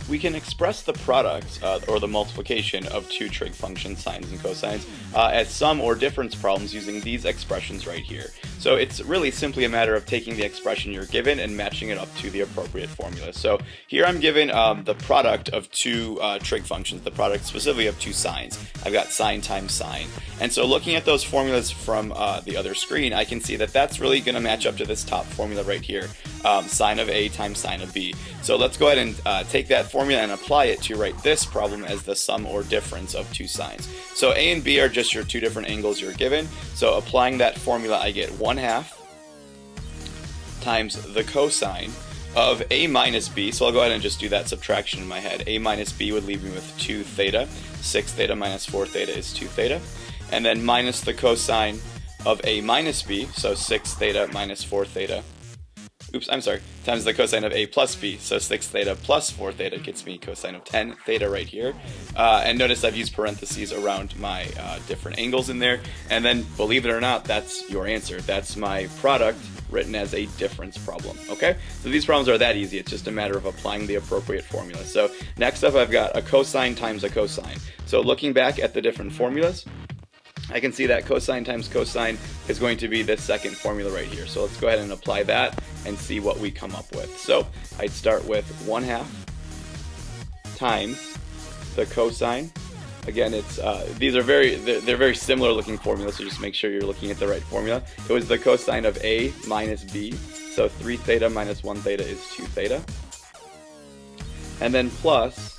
we can express the product or the multiplication of two trig functions, sines and cosines, as sum or difference problems using these expressions right here. So it's really simply a matter of taking the expression you're given and matching it up to the appropriate formula. So here I'm given the product of two trig functions, the product specifically of two sines. I've got sine times sine. And so looking at those formulas from the other screen, I can see that that's really going to match up to this top formula right here, sine of A times sine of B. So let's go ahead and take that formula and apply it to write this problem as the sum or difference of two sines. So A and B are just your two different angles you're given. So applying that formula, I get 1/2 times the cosine of A minus B. So I'll go ahead and just do that subtraction in my head. A minus B would leave me with 2 theta. 6 theta minus 4 theta is 2 theta. And then minus the cosine of A minus B, so 6 theta minus 4 theta. Oops, I'm sorry, times the cosine of A plus B, so 6 theta plus 4 theta gets me cosine of 10 theta right here. And notice I've used parentheses around my different angles in there, and then believe it or not, that's your answer. That's my product written as a difference problem, okay? So these problems are that easy, it's just a matter of applying the appropriate formula. So next up I've got a cosine times a cosine. So looking back at the different formulas, I can see that cosine times cosine is going to be this second formula right here. So let's go ahead and apply that and see what we come up with. So I'd start with 1/2 times the cosine. Again, it's these are they're very similar looking formulas, so just make sure you're looking at the right formula. It was the cosine of A minus B, so 3 theta minus 1 theta is 2 theta. And then plus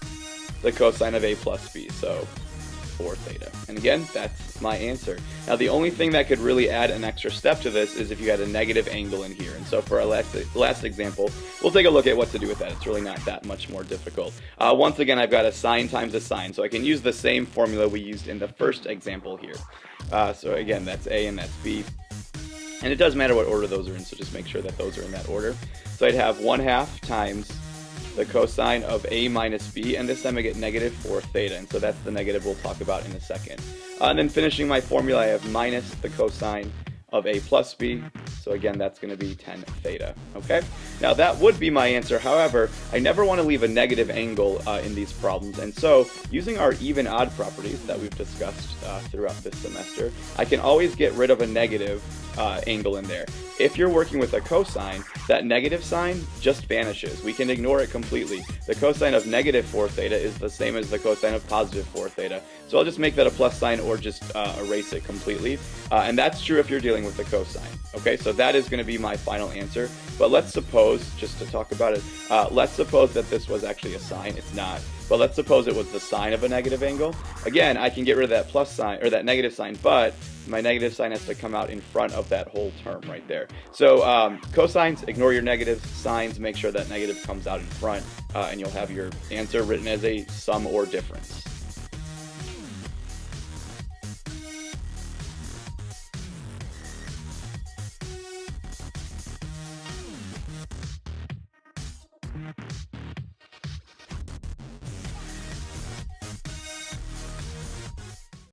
the cosine of A plus B, so 4 theta. And again, that's my answer. Now the only thing that could really add an extra step to this is if you had a negative angle in here. And so for our last example, we'll take a look at what to do with that. It's really not that much more difficult. Once again, I've got a sine times a sine, so I can use the same formula we used in the first example here. So again, that's A and that's B. And it does matter what order those are in, so just make sure that those are in that order. So I'd have 1/2 times the cosine of A minus B, and this time I get negative 4 theta, and so that's the negative we'll talk about in a second. And then finishing my formula, I have minus the cosine of A plus B, so again that's going to be 10 theta, okay? Now that would be my answer, however, I never want to leave a negative angle in these problems, and so using our even-odd properties that we've discussed throughout this semester, I can always get rid of a negative angle in there. If you're working with a cosine, that negative sign just vanishes. We can ignore it completely. The cosine of negative 4 theta is the same as the cosine of positive 4 theta. So I'll just make that a plus sign or just erase it completely. And that's true if you're dealing with the cosine. Okay, so that is going to be my final answer. But let's suppose, just to talk about it, let's suppose that this was actually a sine. It's not. But let's suppose it was the sine of a negative angle. Again, I can get rid of that plus sign, or that negative sign, but my negative sign has to come out in front of that whole term right there. So cosines, ignore your negative signs, make sure that negative comes out in front, and you'll have your answer written as a sum or difference.